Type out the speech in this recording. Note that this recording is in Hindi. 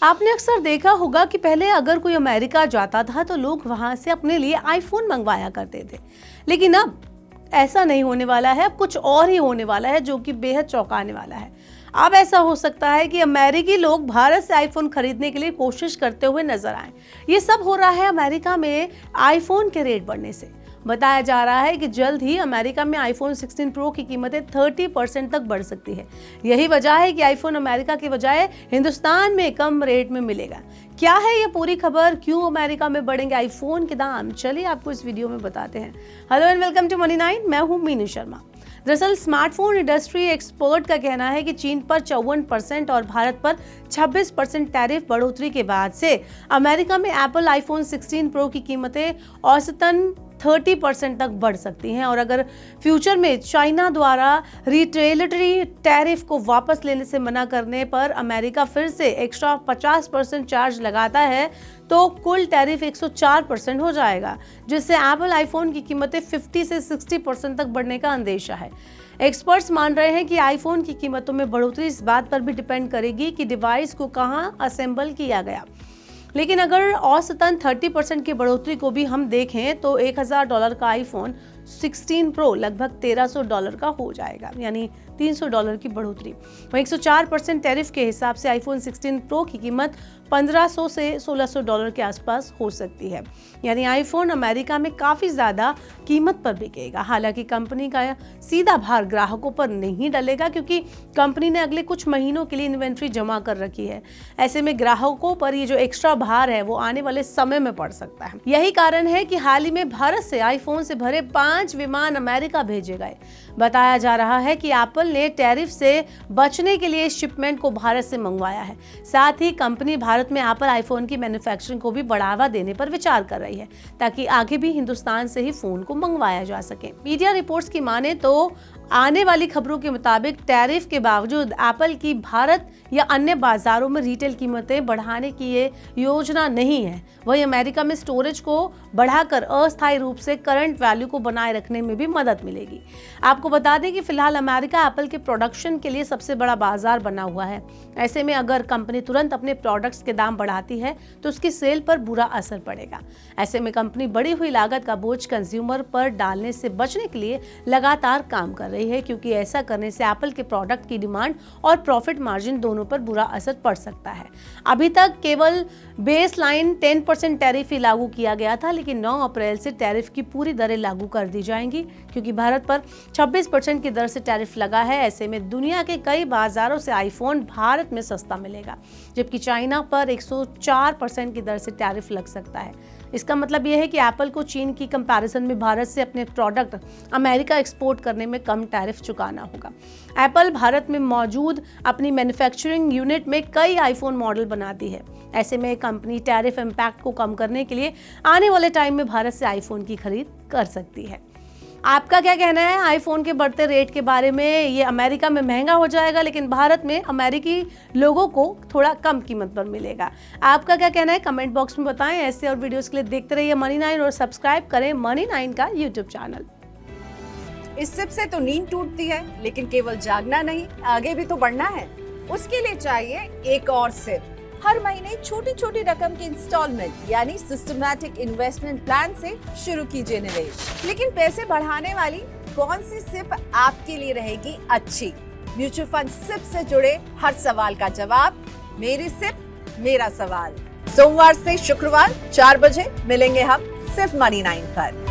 आपने अक्सर देखा होगा कि पहले अगर कोई अमेरिका जाता था तो लोग वहां से अपने लिए आईफोन मंगवाया करते थे, लेकिन अब ऐसा नहीं होने वाला है। अब कुछ और ही होने वाला है जो कि बेहद चौंकाने वाला है। अब ऐसा हो सकता है कि अमेरिकी लोग भारत से आईफोन खरीदने के लिए कोशिश करते हुए नजर आए। ये सब हो रहा है अमेरिका में आईफोन के रेट बढ़ने से। बताया जा रहा है कि जल्द ही अमेरिका में आईफोन 16 प्रो की कीमतें 30% तक बढ़ सकती है। यही वजह है कि आईफोन अमेरिका की बजाय हिंदुस्तान में कम रेट में मिलेगा। क्या है ये पूरी खबर, क्यों अमेरिका में बढ़ेंगे आईफोन के दाम, चलिए आपको इस वीडियो में बताते हैं। Hello and welcome to money 9, मैं हूं मीनू शर्मा। दरअसल स्मार्टफोन इंडस्ट्री एक्सपर्ट का कहना है कि चीन पर 54% और भारत पर 26% टैरिफ बढ़ोतरी के बाद से अमेरिका में एप्पल आईफोन 16 प्रो की कीमतें औसतन 30% तक बढ़ सकती हैं। और अगर फ्यूचर में चाइना द्वारा रिटेलिटरी टैरिफ को वापस लेने से मना करने पर अमेरिका फिर से एक्स्ट्रा 50% चार्ज लगाता है तो कुल टैरिफ 104% हो जाएगा, जिससे एप्पल आईफोन की कीमतें 50 से 60% तक बढ़ने का अंदेशा है। एक्सपर्ट्स मान रहे हैं कि आईफोन की कीमतों में बढ़ोतरी इस बात पर भी डिपेंड करेगी कि डिवाइस को कहां असेंबल किया गया। लेकिन अगर औसतन 30% की बढ़ोतरी को भी हम देखें तो $1000 का आईफोन 16 प्रो लगभग $1300 का हो जाएगा, यानी $300 की बढ़ोतरी। वहीं 104% टैरिफ के हिसाब से आईफोन 16 प्रो की कीमत $1500 से $1600 के आसपास हो सकती है, यानी आईफोन अमेरिका में काफ़ी ज़्यादा कीमत पर बिकेगा। हालांकि कंपनी का सीधा भार ग्राहकों पर नहीं डलेगा, क्योंकि कंपनी ने अगले कुछ महीनों के लिए इन्वेंट्री जमा कर रखी है। ऐसे में ग्राहकों पर ये जो एक्स्ट्रा भार है वो आने वाले समय में पड़ सकता है। यही कारण है कि हाल ही में भारत से आईफोन से भरे 5 विमान अमेरिका भेजे गए। बताया जा रहा है कि एप्पल ने टैरिफ से बचने के लिए शिपमेंट को भारत से मंगवाया है। साथ ही कंपनी भारत में एप्पल आईफोन की मैन्युफैक्चरिंग को भी बढ़ावा देने पर विचार कर रही है, ताकि आगे भी हिंदुस्तान से ही फोन को मंगवाया जा सके। मीडिया रिपोर्ट्स की माने तो आने वाली खबरों के मुताबिक टैरिफ के बावजूद एप्पल की भारत या अन्य बाजारों में रिटेल कीमतें बढ़ाने की ये योजना नहीं है। वहीं अमेरिका में स्टोरेज को बढ़ाकर अस्थायी रूप से करंट वैल्यू को बनाए रखने में भी मदद मिलेगी। आपको बता दें कि फिलहाल अमेरिका एप्पल के प्रोडक्शन के लिए सबसे बड़ा बाजार बना हुआ है। ऐसे में अगर कंपनी तुरंत अपने प्रोडक्ट्स के दाम बढ़ाती है तो उसकी सेल पर बुरा असर पड़ेगा। ऐसे में कंपनी बढ़ी हुई लागत का बोझ कंज्यूमर पर डालने से बचने के लिए लगातार काम कर रही है, क्योंकि ऐसा करने से एप्पल के प्रोडक्ट की डिमांड और प्रॉफिट मार्जिन दोनों पर बुरा असर पड़ सकता है। अभी तक केवल बेस लाइन 10% टैरिफ ही लागू किया गया था, लेकिन 9 अप्रैल से टैरिफ की पूरी दरें लागू कर दी जाएंगी, क्योंकि भारत पर 26% की दर से टैरिफ लगा है। ऐसे में दुनिया के कई बाजारों से आईफोन भारत में सस्ता मिलेगा, जबकि चाइना पर 104% की दर से टैरिफ लग सकता है। इसका मतलब यह है कि एप्पल को चीन की कंपैरिजन में भारत से अपने प्रोडक्ट अमेरिका एक्सपोर्ट करने में कम टैरिफ चुकाना होगा। एप्पल भारत में मौजूद अपनी मैन्युफैक्चरिंग यूनिट में कई आईफोन मॉडल बनाती है। ऐसे में कंपनी टैरिफ इम्पैक्ट को कम करने के लिए आने वाले टाइम में भारत से आईफोन की खरीद कर सकती है। आपका क्या कहना है आईफोन के बढ़ते रेट के बारे में? ये अमेरिका में महंगा हो जाएगा, लेकिन भारत में अमेरिकी लोगों को थोड़ा कम कीमत पर मिलेगा। आपका क्या कहना है कमेंट बॉक्स में बताएं। ऐसे और वीडियोस के लिए देखते रहिए मनी 9 और सब्सक्राइब करें मनी 9 का यूट्यूब चैनल। इस सिप से तो नींद टूटती है, लेकिन केवल जागना नहीं, आगे भी तो बढ़ना है। उसके लिए चाहिए एक और सिप। हर महीने छोटी छोटी रकम के इंस्टॉलमेंट यानी सिस्टमैटिक इन्वेस्टमेंट प्लान से शुरू कीजिए निवेश। लेकिन पैसे बढ़ाने वाली कौन सी सिप आपके लिए रहेगी अच्छी? म्यूचुअल फंड सिप से जुड़े हर सवाल का जवाब मेरी सिप मेरा सवाल। सोमवार से शुक्रवार 4 बजे मिलेंगे हम सिर्फ मनी 9 पर।